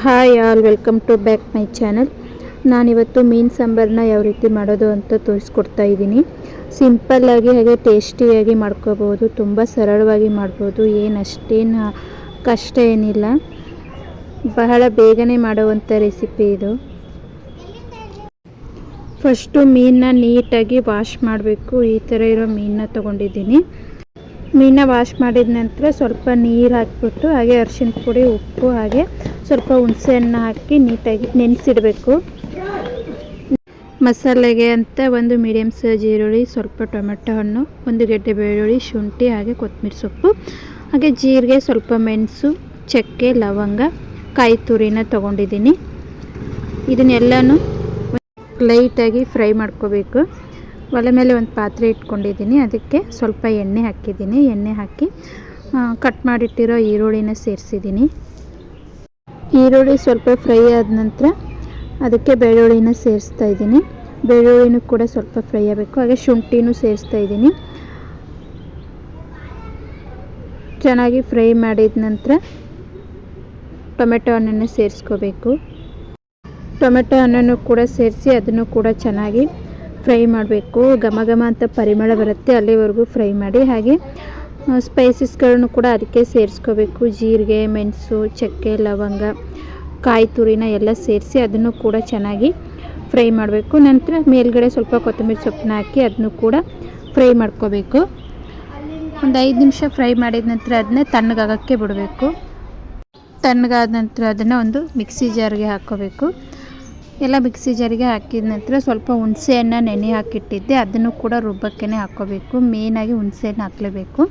Hi all, welcome to back my channel. ನಾನಿವತ್ತು ಮೀನು ಸಾಂಬಾರನ್ನ ಯಾವ ರೀತಿ ಮಾಡೋದು ಅಂತ ತೋರಿಸ್ಕೊಡ್ತಾ ಇದ್ದೀನಿ. ಸಿಂಪಲ್ಲಾಗಿ ಹಾಗೆ ಟೇಸ್ಟಿಯಾಗಿ ಮಾಡ್ಕೋಬೋದು, ತುಂಬ ಸರಳವಾಗಿ ಮಾಡ್ಬೋದು, ಅಷ್ಟೇನು ಕಷ್ಟ ಏನಿಲ್ಲ. ಬಹಳ ಬೇಗನೆ ಮಾಡುವಂಥ ರೆಸಿಪಿ ಇದು. ಫಸ್ಟು ಮೀನನ್ನ ನೀಟಾಗಿ ವಾಶ್ ಮಾಡಬೇಕು. ಈ ಥರ ಇರೋ ಮೀನನ್ನ ತೊಗೊಂಡಿದ್ದೀನಿ. ಮೀನನ್ನ ವಾಶ್ ಮಾಡಿದ ನಂತರ ಸ್ವಲ್ಪ ನೀರು ಹಾಕಿಬಿಟ್ಟು ಹಾಗೆ ಅರಿಶಿನ ಪುಡಿ, ಉಪ್ಪು, ಹಾಗೆ ಸ್ವಲ್ಪ ಹುಣಸೆ ಹಣ್ಣು ಹಾಕಿ ನೀಟಾಗಿ ನೆನೆಸಿಡಬೇಕು. ಮಸಾಲೆಗೆ ಅಂತ ಒಂದು ಮೀಡಿಯಮ್ ಸೈಜ್ ಈರುಳ್ಳಿ, ಸ್ವಲ್ಪ ಟೊಮೆಟೊ ಹಣ್ಣು, ಒಂದು ಗೆಡ್ಡೆ ಬೆಳ್ಳುಳ್ಳಿ, ಶುಂಠಿ, ಹಾಗೆ ಕೊತ್ತಂಬರಿ ಸೊಪ್ಪು, ಹಾಗೆ ಜೀರಿಗೆ, ಸ್ವಲ್ಪ ಮೆಣಸು, ಚಕ್ಕೆ, ಲವಂಗ, ಕಾಯಿ ತುರಿನ ತೊಗೊಂಡಿದ್ದೀನಿ. ಇದನ್ನೆಲ್ಲನೂ ಲೈಟಾಗಿ ಫ್ರೈ ಮಾಡ್ಕೋಬೇಕು. ಒಲೆ ಮೇಲೆ ಒಂದು ಪಾತ್ರೆ ಇಟ್ಕೊಂಡಿದ್ದೀನಿ. ಅದಕ್ಕೆ ಸ್ವಲ್ಪ ಎಣ್ಣೆ ಹಾಕಿದ್ದೀನಿ. ಎಣ್ಣೆ ಹಾಕಿ ಕಟ್ ಮಾಡಿಟ್ಟಿರೋ ಈರುಳ್ಳಿನ ಸೇರಿಸಿದ್ದೀನಿ. ಈರುಳ್ಳಿ ಸ್ವಲ್ಪ ಫ್ರೈ ಆದ ನಂತರ ಅದಕ್ಕೆ ಬೆಳ್ಳುಳ್ಳಿನ ಸೇರಿಸ್ತಾ ಇದ್ದೀನಿ. ಬೆಳ್ಳುಳ್ಳಿನೂ ಕೂಡ ಸ್ವಲ್ಪ ಫ್ರೈ ಆಗಬೇಕು. ಹಾಗೆ ಶುಂಠಿನೂ ಸೇರಿಸ್ತಾ ಇದ್ದೀನಿ. ಚೆನ್ನಾಗಿ ಫ್ರೈ ಮಾಡಿದ ನಂತರ ಟೊಮೆಟೊ ಹಣ್ಣನ್ನು ಸೇರಿಸ್ಕೋಬೇಕು. ಟೊಮೆಟೊ ಹಣ್ಣನ್ನು ಕೂಡ ಸೇರಿಸಿ ಅದನ್ನು ಕೂಡ ಚೆನ್ನಾಗಿ ಫ್ರೈ ಮಾಡಬೇಕು. ಘಮ ಘಮ ಅಂತ ಪರಿಮಳ ಬರುತ್ತೆ, ಅಲ್ಲಿವರೆಗೂ ಫ್ರೈ ಮಾಡಿ. ಹಾಗೆ ಸ್ಪೈಸಸ್ಗಳನ್ನು ಕೂಡ ಅದಕ್ಕೆ ಸೇರಿಸ್ಕೋಬೇಕು. ಜೀರಿಗೆ, ಮೆಣಸು, ಚಕ್ಕೆ, ಲವಂಗ, ಕಾಯಿ ತುರಿನ ಎಲ್ಲ ಸೇರಿಸಿ ಅದನ್ನು ಕೂಡ ಚೆನ್ನಾಗಿ ಫ್ರೈ ಮಾಡಬೇಕು. ನಂತರ ಮೇಲ್ಗಡೆ ಸ್ವಲ್ಪ ಕೊತ್ತಂಬರಿ ಸೊಪ್ಪನ್ನ ಹಾಕಿ ಅದನ್ನು ಕೂಡ ಫ್ರೈ ಮಾಡ್ಕೋಬೇಕು. ಒಂದು 5 ನಿಮಿಷ ಫ್ರೈ ಮಾಡಿದ ನಂತರ ಅದನ್ನ ತಣ್ಣಗಾಗೋಕ್ಕೆ ಬಿಡಬೇಕು. ತಣ್ಣಗಾದ ನಂತರ ಅದನ್ನು ಒಂದು ಮಿಕ್ಸಿ ಜಾರ್ಗೆ ಹಾಕ್ಕೋಬೇಕು. ಎಲ್ಲ ಮಿಕ್ಸಿ ಜಾರಿಗೆ ಹಾಕಿದ ನಂತರ ಸ್ವಲ್ಪ ಹುಣಸೆಹಣ್ಣು ನೆನೆ ಹಾಕಿಟ್ಟಿದ್ದೆ, ಅದನ್ನು ಕೂಡ ರುಬ್ಬಕ್ಕೆ ಹಾಕ್ಕೋಬೇಕು. ಮೇಯ್ನಾಗಿ ಹುಣಸೆಹಣ್ಣು ಹಾಕಲೇಬೇಕು.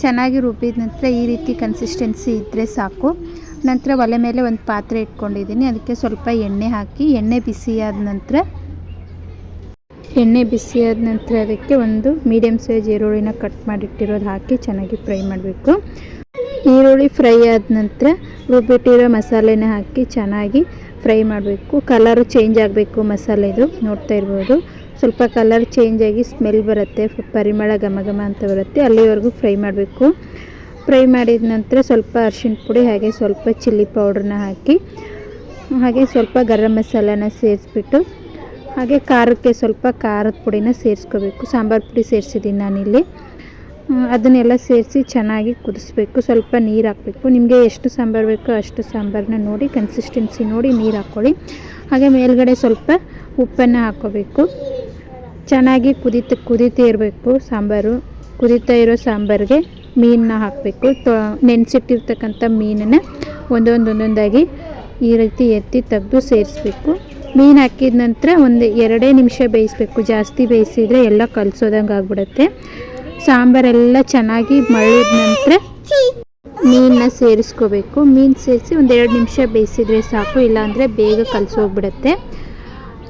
ಚೆನ್ನಾಗಿ ರುಬ್ಬಿದ ನಂತರ ಈ ರೀತಿ ಕನ್ಸಿಸ್ಟೆನ್ಸಿ ಇದ್ದರೆ ಸಾಕು. ನಂತರ ಒಲೆ ಮೇಲೆ ಒಂದು ಪಾತ್ರೆ ಇಟ್ಕೊಂಡಿದ್ದೀನಿ. ಅದಕ್ಕೆ ಸ್ವಲ್ಪ ಎಣ್ಣೆ ಹಾಕಿ ಎಣ್ಣೆ ಬಿಸಿಯಾದ ನಂತರ ಅದಕ್ಕೆ ಒಂದು ಮೀಡಿಯಮ್ ಸೈಜ್ ಈರುಳ್ಳಿನ ಕಟ್ ಮಾಡಿಟ್ಟಿರೋದು ಹಾಕಿ ಚೆನ್ನಾಗಿ ಫ್ರೈ ಮಾಡಬೇಕು. ಈರುಳ್ಳಿ ಫ್ರೈ ಆದ ನಂತರ ರುಬ್ಬಿಟ್ಟಿರೋ ಮಸಾಲೆನ ಹಾಕಿ ಚೆನ್ನಾಗಿ ಫ್ರೈ ಮಾಡಬೇಕು. ಕಲರು ಚೇಂಜ್ ಆಗಬೇಕು ಮಸಾಲೆದು, ನೋಡ್ತಾ ಇರ್ಬೋದು. ಸ್ವಲ್ಪ ಕಲರ್ ಚೇಂಜ್ ಆಗಿ ಸ್ಮೆಲ್ ಬರುತ್ತೆ, ಪರಿಮಳ ಘಮ ಘಮ ಅಂತ ಬರುತ್ತೆ, ಅಲ್ಲಿವರೆಗೂ ಫ್ರೈ ಮಾಡಬೇಕು. ಫ್ರೈ ಮಾಡಿದ ನಂತರ ಸ್ವಲ್ಪ ಅರಿಶಿನ ಪುಡಿ, ಹಾಗೆ ಸ್ವಲ್ಪ ಚಿಲ್ಲಿ ಪೌಡ್ರನ್ನ ಹಾಕಿ, ಹಾಗೆ ಸ್ವಲ್ಪ ಗರಂ ಮಸಾಲಾನ ಸೇರಿಸ್ಬಿಟ್ಟು, ಹಾಗೆ ಖಾರಕ್ಕೆ ಸ್ವಲ್ಪ ಖಾರದ ಪುಡಿನ ಸೇರಿಸ್ಕೋಬೇಕು. ಸಾಂಬಾರು ಪುಡಿ ಸೇರಿಸಿದ್ದೀನಿ ನಾನಿಲ್ಲಿ. ಅದನ್ನೆಲ್ಲ ಸೇರಿಸಿ ಚೆನ್ನಾಗಿ ಕುದಿಸ್ಬೇಕು. ಸ್ವಲ್ಪ ನೀರು ಹಾಕಬೇಕು. ನಿಮಗೆ ಎಷ್ಟು ಸಾಂಬಾರು ಬೇಕೋ ಅಷ್ಟು ಸಾಂಬಾರನ್ನ ನೋಡಿ, ಕನ್ಸಿಸ್ಟೆನ್ಸಿ ನೋಡಿ ನೀರು ಹಾಕ್ಕೊಳ್ಳಿ. ಹಾಗೆ ಮೇಲ್ಗಡೆ ಸ್ವಲ್ಪ ಉಪ್ಪನ್ನು ಹಾಕ್ಕೋಬೇಕು. ಚೆನ್ನಾಗಿ ಕುದೀತಾ ಇರಬೇಕು ಸಾಂಬಾರು. ಕುದೀತಾ ಇರೋ ಸಾಂಬಾರಿಗೆ ಮೀನನ್ನ ಹಾಕಬೇಕು. ನೆನೆಸಿಟ್ಟಿರ್ತಕ್ಕಂಥ ಮೀನನ್ನು ಒಂದೊಂದಾಗಿ ಈ ರೀತಿ ಎತ್ತಿ ತೆಗೆದು ಸೇರಿಸ್ಬೇಕು. ಮೀನು ಹಾಕಿದ ನಂತರ ಒಂದು 2 ನಿಮಿಷ ಬೇಯಿಸಬೇಕು. ಜಾಸ್ತಿ ಬೇಯಿಸಿದರೆ ಎಲ್ಲ ಕಲಸೋದಂಗೆ ಆಗಿಬಿಡುತ್ತೆ. ಸಾಂಬಾರೆಲ್ಲ ಚೆನ್ನಾಗಿ ಮಳ್ಳಿದ ನಂತರ ಮೀನನ್ನ ಸೇರಿಸ್ಕೋಬೇಕು. ಮೀನು ಸೇರಿಸಿ ಒಂದು 2 ನಿಮಿಷ ಬೇಯಿಸಿದರೆ ಸಾಕು, ಇಲ್ಲಾಂದರೆ ಬೇಗ ಕಲಸೋಗ್ಬಿಡುತ್ತೆ.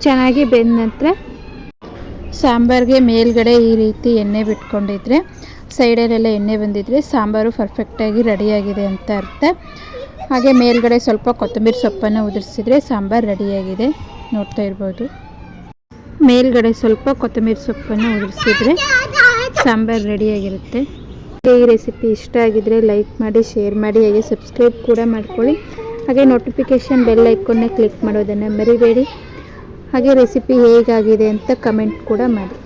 ಚೆನ್ನಾಗಿ ಬೆಂದ ನಂತರ ಸಾಂಬಾರಿಗೆ ಮೇಲ್ಗಡೆ ಈ ರೀತಿ ಎಣ್ಣೆ ಬಿಟ್ಕೊಂಡಿದ್ರೆ, ಸೈಡಲ್ಲೆಲ್ಲ ಎಣ್ಣೆ ಬಂದಿದ್ರೆ ಸಾಂಬಾರು ಪರ್ಫೆಕ್ಟಾಗಿ ರೆಡಿಯಾಗಿದೆ ಅಂತ ಅರ್ಥ. ಹಾಗೆ ಮೇಲ್ಗಡೆ ಸ್ವಲ್ಪ ಕೊತ್ತಂಬರಿ ಸೊಪ್ಪನ್ನು ಉದುರಿಸಿದ್ರೆ ಸಾಂಬಾರು ರೆಡಿಯಾಗಿದೆ, ನೋಡ್ತಾ ಇರ್ಬೋದು. ಮೇಲ್ಗಡೆ ಸ್ವಲ್ಪ ಕೊತ್ತಂಬರಿ ಸೊಪ್ಪನ್ನು ಉದುರಿಸಿದ್ರೆ ಸಾಂಬಾರು ರೆಡಿಯಾಗಿರುತ್ತೆ. ಈ ರೆಸಿಪಿ ಇಷ್ಟ ಆಗಿದ್ರೆ ಲೈಕ್ ಮಾಡಿ, ಶೇರ್ ಮಾಡಿ, ಹಾಗೆ ಸಬ್ಸ್ಕ್ರೈಬ್ ಕೂಡ ಮಾಡ್ಕೊಳ್ಳಿ. ಹಾಗೆ ನೋಟಿಫಿಕೇಷನ್ ಬೆಲ್ ಐಕಾನ್ನ ಕ್ಲಿಕ್ ಮಾಡೋದನ್ನು ಮರಿಬೇಡಿ. ಹಾಗೆ ರೆಸಿಪಿ ಹೇಗಾಗಿದೆ ಅಂತ ಕಮೆಂಟ್ ಕೂಡ ಮಾಡಿ.